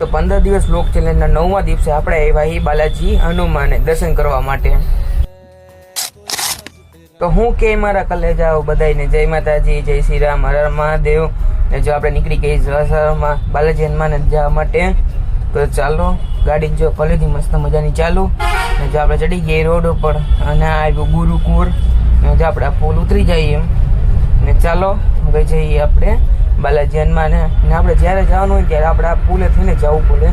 તો 15 દિવસ લોક ચેલેન્જના 9મા દિવસે આપણે આવ્યા હી બાલાજી હનુમાને દર્શન કરવા માટે. તો હું કે મારા કલેજાઓ બધાને જય માતાજી, જય શ્રી રામ, હર હર મહાદેવ. ને જો આપણે નીકળી ગઈ સવારમાં બાલાજી હનુમાને જવા માટે. તો ચાલો ગાડી જો કોલેજની મસ્ત મજાની ચાલુ. ને જો આપણે ચડી ગઈ રોડ ઉપર અને આવ્યું ગુરુકુળ. ને જો આપણે પુલ ઉતરી જઈએ ને ચાલો હવે જઈએ આપણે બાલાજી હનુમાને. ને આપણે જ્યારે જવાનું હોય ત્યારે આપણે આ પુલે થઈને જવું પડે.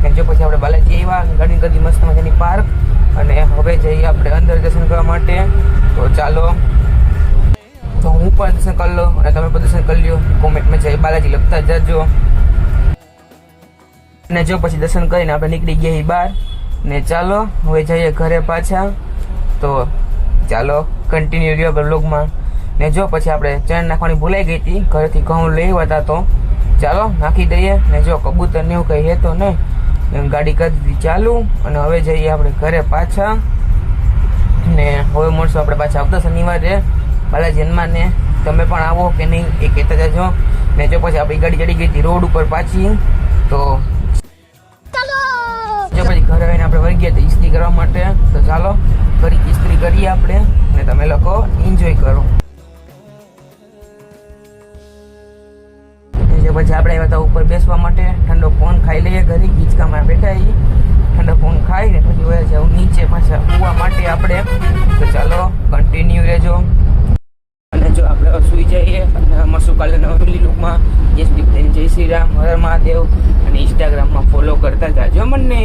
ને જો પછી આપણે બાલાજી આવ્યા, ગાડી કરી મસ્ત મજાની પાર્ક અને હવે જઈએ આપણે અંદર દર્શન કરવા માટે. તો ચાલો, તો હું પણ દર્શન કરી લો અને તમે પણ દર્શન કરી લો. કોમેન્ટમાં જય બાલાજી લખતા જજો. ને જો પછી દર્શન કરીને આપણે નીકળી ગયા બહાર. ને ચાલો હવે જઈએ ઘરે પાછા. તો ચાલો કન્ટિન્યુ રહ્યો બ્લોગમાં. ને જો પછી આપણે ચણ નાખવાની ભૂલાઈ ગઈ હતી, ઘરેથી ઘઉં લઈ આવ્યા તો ચાલો નાખી દઈએ. ને જો કબૂતર ને એવું કંઈ હેતો નહીં, ગાડી કરી દીધી ચાલુ. અને હવે જઈએ આપણે ઘરે પાછા. ને હવે મળશું આપણે પાછા આવતા શનિવારે બાલાજી હનુમાનને. તમે પણ આવો કે નહીં એ કહેતા જજો. ને જો પછી આપણી ગાડી ચડી ગઈ હતી રોડ ઉપર પાછી. તો જો પછી ઘરે આવીને આપણે વળી ગયા હતા ઇસ્ત્રી કરવા માટે. તો ચાલો ફરી ઇસ્ત્રી કરીએ આપણે ને તમે લોકો એન્જોય કરો. પછી આપણે આવ્યા હતા ઉપર બેસવા માટે. ઠંડો ફોન ખાઈ લઈએ, ઘરે હિંચકામાં બેઠા ઠંડો ફોન ખાઈને પછી વયા જાવ નીચે પાછા સુવા માટે આપણે. તો ચાલો કન્ટિન્યુ રહેજો. અને જો આપણે સુઈ જઈએ અને મળશું કાલે નવી લુકમાં. જય શ્રી રામ, હર હર મહાદેવ. અને ઇન્સ્ટાગ્રામમાં ફોલો કરતા જાજો મને.